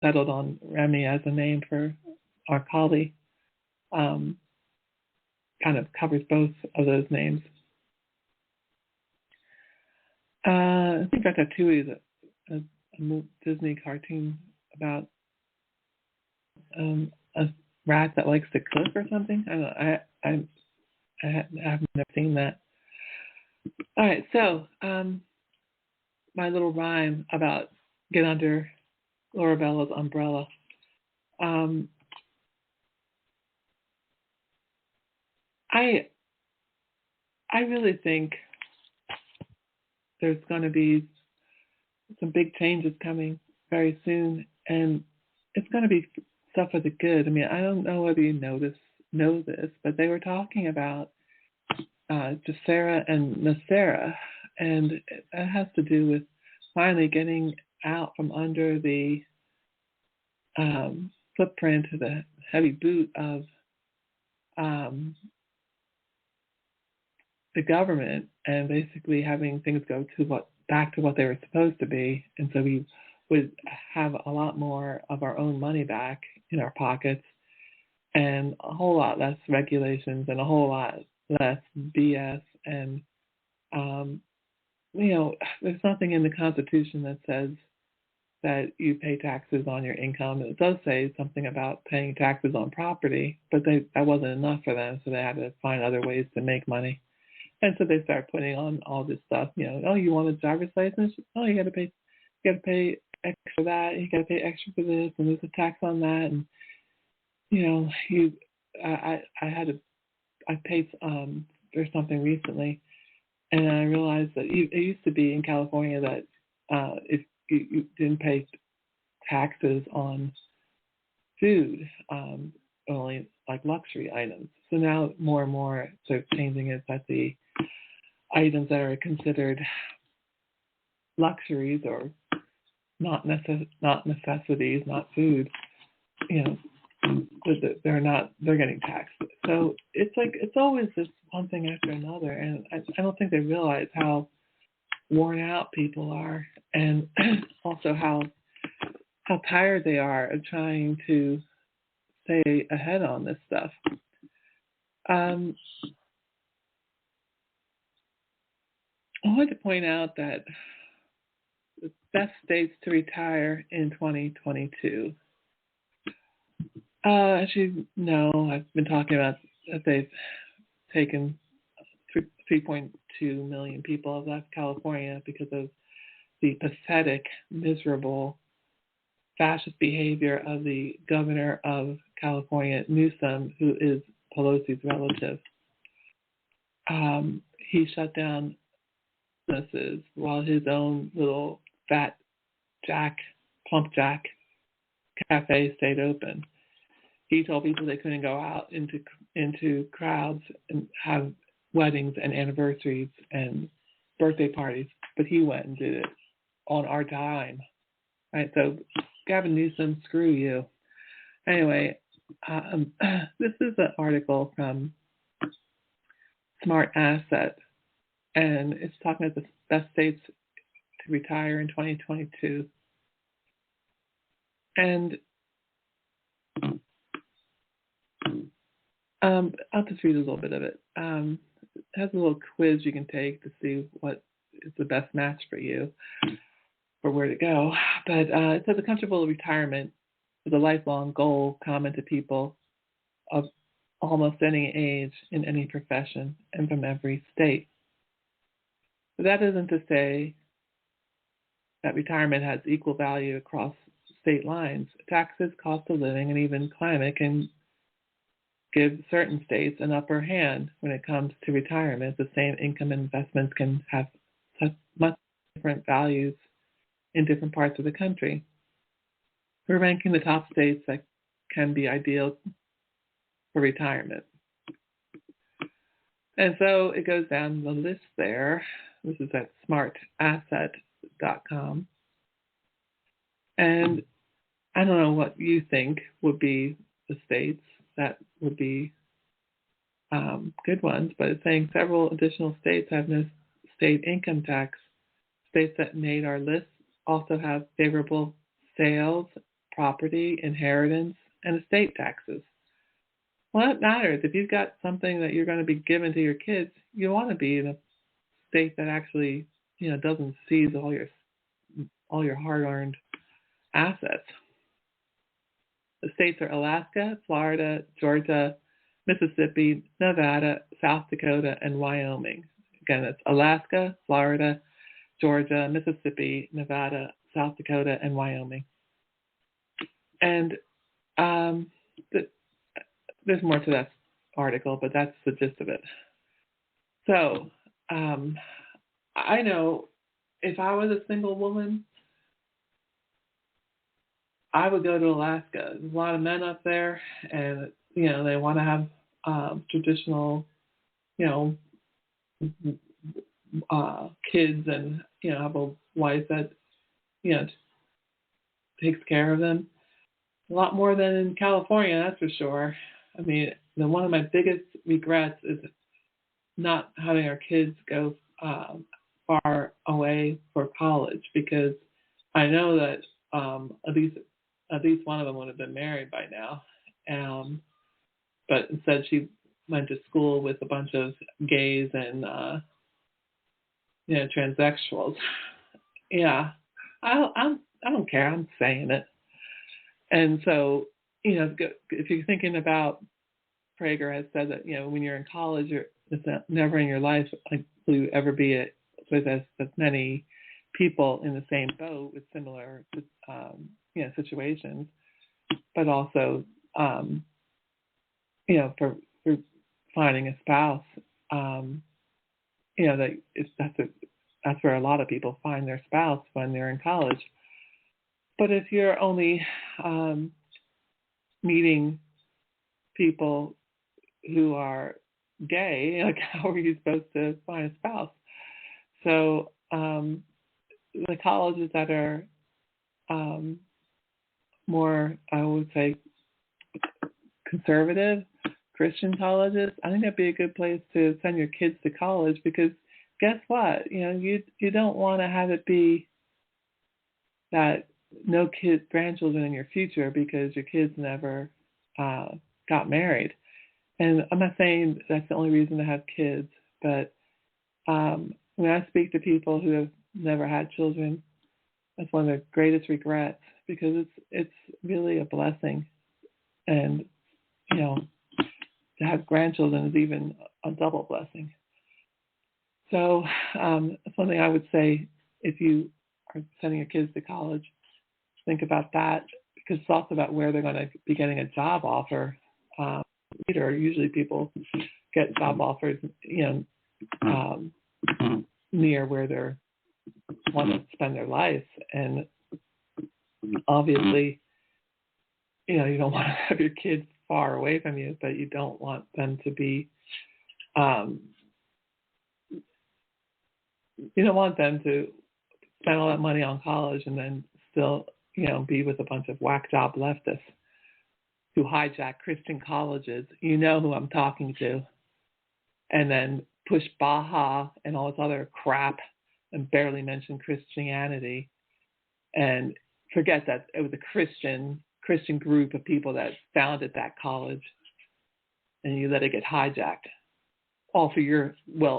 settled on Remy as a name for our collie. Kind of covers both of those names. I think Ratatouille is a Disney cartoon about a rat that likes to cook or something. I don't know. I have never seen that. All right, so my little rhyme about get under Lorabella's umbrella. I really think there's going to be some big changes coming very soon, and it's going to be stuff for the good. I mean, I don't know whether you know this, but they were talking about Jacera and Nacera, and that has to do with finally getting out from under the footprint, the heavy boot of the government, and basically having things go to back to what they were supposed to be, and so we would have a lot more of our own money back in our pockets, and a whole lot less regulations, and a whole lot less BS. And there's nothing in the Constitution that says that you pay taxes on your income. It does say something about paying taxes on property, but that wasn't enough for them, so they had to find other ways to make money. And so they start putting on all this stuff. Oh, you want a driver's license? Oh, you got to pay extra for that. You got to pay extra for this, and there's a tax on that. And I paid for something recently, and I realized that it used to be in California that if you didn't pay taxes on food, only like luxury items. So now more and more they're changing it that the items that are considered luxuries or not necessities, not food, they're getting taxed. So it's always this one thing after another, and I don't think they realize how worn out people are, and also how tired they are of trying to stay ahead on this stuff. I want to point out that the best states to retire in 2022. As you know, I've been talking about that they've taken 3.2 million people have left California because of the pathetic, miserable, fascist behavior of the governor of California, Newsom, who is Pelosi's relative. He shut down businesses while his own little fat plump jack cafe stayed open. He told people they couldn't go out into crowds and have weddings and anniversaries and birthday parties, but he went and did it on our dime. Right? So Gavin Newsom, screw you. Anyway, this is an article from Smart Asset, and it's talking about the best states to retire in 2022. And I'll just read a little bit of it. It has a little quiz you can take to see what is the best match for you or where to go. But it says a comfortable retirement is a lifelong goal common to people of almost any age in any profession and from every state. But that isn't to say that retirement has equal value across state lines. Taxes, cost of living, and even climate can give certain states an upper hand when it comes to retirement. The same income investments can have much different values in different parts of the country. We're ranking the top states that can be ideal for retirement. And so it goes down the list there. This is at smartasset.com. And I don't know what you think would be the states that would be good ones, but it's saying several additional states have no state income tax. States that made our list also have favorable sales property, inheritance, and estate taxes. Well, that matters. If you've got something that you're going to be giving to your kids, you want to be in a state that actually, doesn't seize all your hard-earned assets. The states are Alaska, Florida, Georgia, Mississippi, Nevada, South Dakota, and Wyoming. Again, it's Alaska, Florida, Georgia, Mississippi, Nevada, South Dakota, and Wyoming. And there's more to that article, but that's the gist of it. So I know if I was a single woman, I would go to Alaska. There's a lot of men up there, and they want to have traditional, kids, and have a wife that takes care of them. A lot more than in California, that's for sure. I mean, one of my biggest regrets is not having our kids go far away for college, because I know that at least one of them would have been married by now. But instead she went to school with a bunch of gays and transsexuals. Yeah, I don't care. I'm saying it. And so if you're thinking about, Prager has said that when you're in college, it's never in your life will you ever be with as many people in the same boat with similar situations, but also for finding a spouse, that's where a lot of people find their spouse when they're in college. But if you're only meeting people who are gay, how are you supposed to find a spouse? So the colleges that are more, I would say, conservative Christian colleges, I think that'd be a good place to send your kids to college, because guess what? You don't want to have it be that no grandchildren in your future because your kids never got married. And I'm not saying that's the only reason to have kids, but when I speak to people who have never had children, that's one of their greatest regrets, because it's really a blessing. And, to have grandchildren is even a double blessing. So that's one thing I would say, if you are sending your kids to college, think about that, because it's also about where they're going to be getting a job offer. Usually people get job offers, near where they want to spend their life. And obviously, you don't want to have your kids far away from you, but you don't want them to be, you don't want them to spend all that money on college and then still, be with a bunch of whack job leftists who hijack Christian colleges. You know who I'm talking to. And then push Baja and all this other crap and barely mention Christianity, and forget that it was a Christian group of people that founded that college, and you let it get hijacked, all for your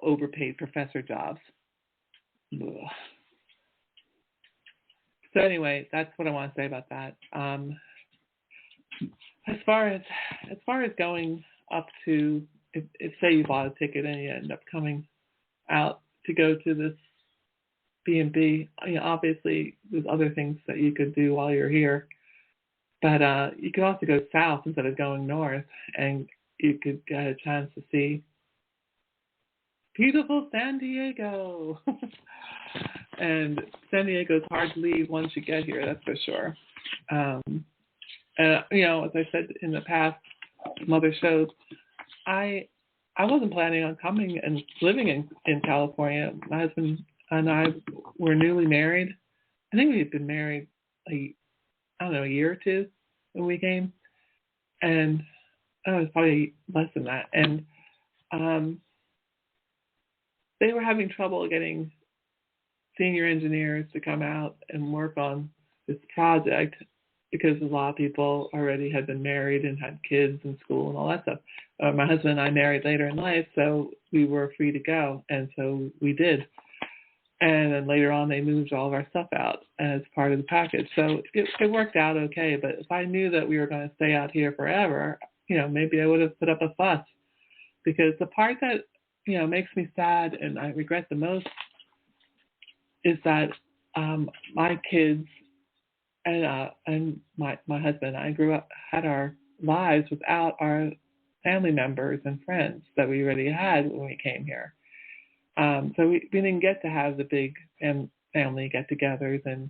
overpaid professor jobs. Ugh. So anyway, that's what I want to say about that. As far as going up to, if say you bought a ticket and you end up coming out to go to this B&B, obviously there's other things that you could do while you're here, but you could also go south instead of going north, and you could get a chance to see beautiful San Diego. And San Diego's hard to leave once you get here, that's for sure. And as I said in the past, some other shows, I wasn't planning on coming and living in California. My husband and I were newly married. I think we had been married a year or two when we came, and it was probably less than that. And they were having trouble getting senior engineers to come out and work on this project because a lot of people already had been married and had kids and school and all that stuff. My husband and I married later in life, so we were free to go, and so we did. And then later on, they moved all of our stuff out as part of the package. So it worked out okay. But if I knew that we were going to stay out here forever, maybe I would have put up a fuss. Because the part that, makes me sad and I regret the most is that my kids and my husband and I grew up, had our lives without our family members and friends that we already had when we came here. So we didn't get to have the big family get-togethers and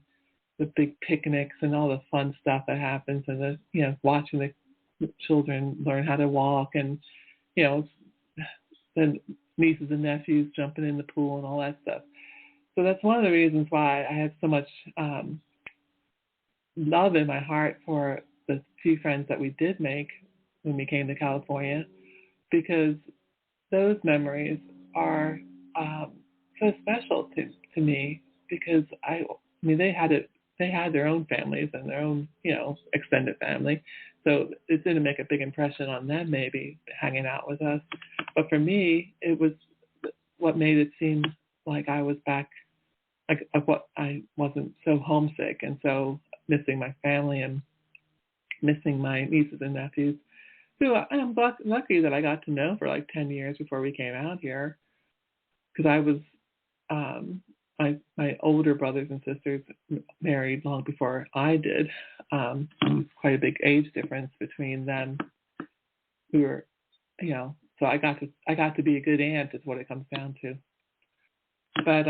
the big picnics and all the fun stuff that happens, and watching the children learn how to walk, and the nieces and nephews jumping in the pool and all that stuff. So that's one of the reasons why I have so much love in my heart for the few friends that we did make when we came to California, because those memories are so special to me, because they had their own families and their own extended family, so it didn't make a big impression on them maybe hanging out with us, but for me it was what made it seem like I was back, like what I wasn't so homesick and so missing my family and missing my nieces and nephews, who I'm lucky that I got to know for like 10 years before we came out here. Because I was, my older brothers and sisters married long before I did. There was quite a big age difference between them. We were, so I got to be a good aunt is what it comes down to. But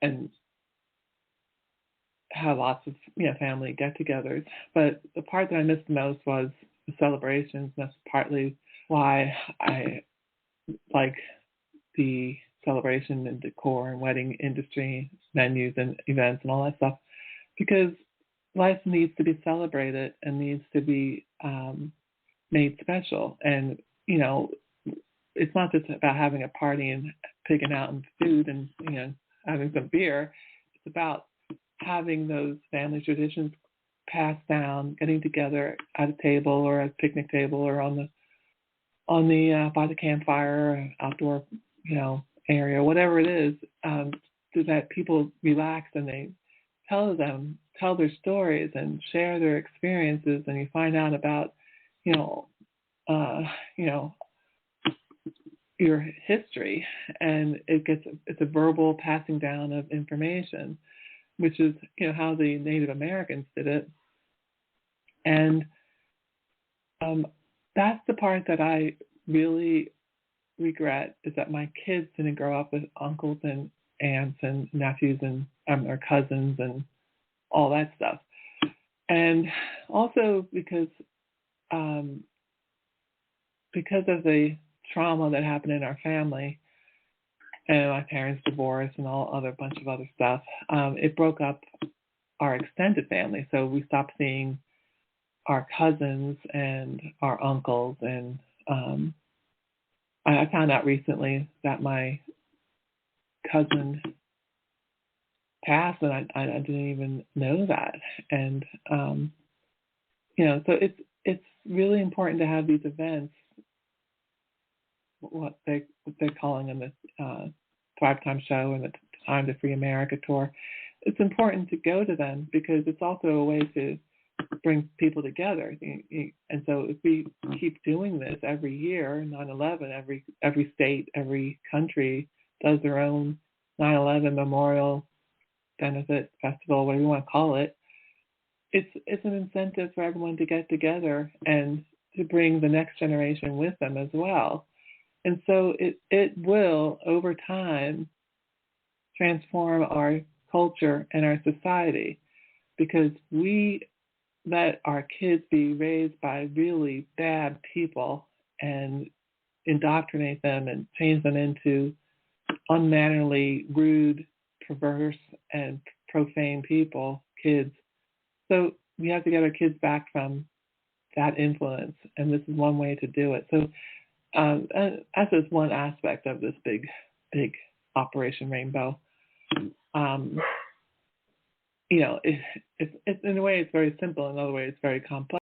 and had lots of family get-togethers. But the part that I missed the most was the celebrations. That's partly why I like the celebration and decor and wedding industry, menus and events and all that stuff, because life needs to be celebrated and needs to be made special. And it's not just about having a party and picking out and food and having some beer. It's about having those family traditions passed down, getting together at a table or at a picnic table or on the by the campfire or outdoor area, whatever it is, so that people relax and they tell their stories and share their experiences, and you find out about your history, and it's a verbal passing down of information, which is how the Native Americans did it. And that's the part that I really regret, is that my kids didn't grow up with uncles and aunts and nephews and or cousins and all that stuff. And also because of the trauma that happened in our family and my parents' divorce and a bunch of other stuff, it broke up our extended family. So we stopped seeing our cousins and our uncles, and I found out recently that my cousin passed, and I didn't even know that. And so it's really important to have these events, what they're calling them the 5-time show and the Time to Free America tour. It's important to go to them because it's also a way to bring people together. And so if we keep doing this every year, 9/11, every state, every country does their own 9/11 memorial benefit festival, whatever you want to call it. It's an incentive for everyone to get together and to bring the next generation with them as well. And so it will, over time, transform our culture and our society, because we let our kids be raised by really bad people and indoctrinate them and change them into unmannerly, rude, perverse, and profane kids. So we have to get our kids back from that influence, and this is one way to do it. So as is one aspect of this big Operation Rainbow. you know, it's in a way it's very simple. In another way, it's very complex.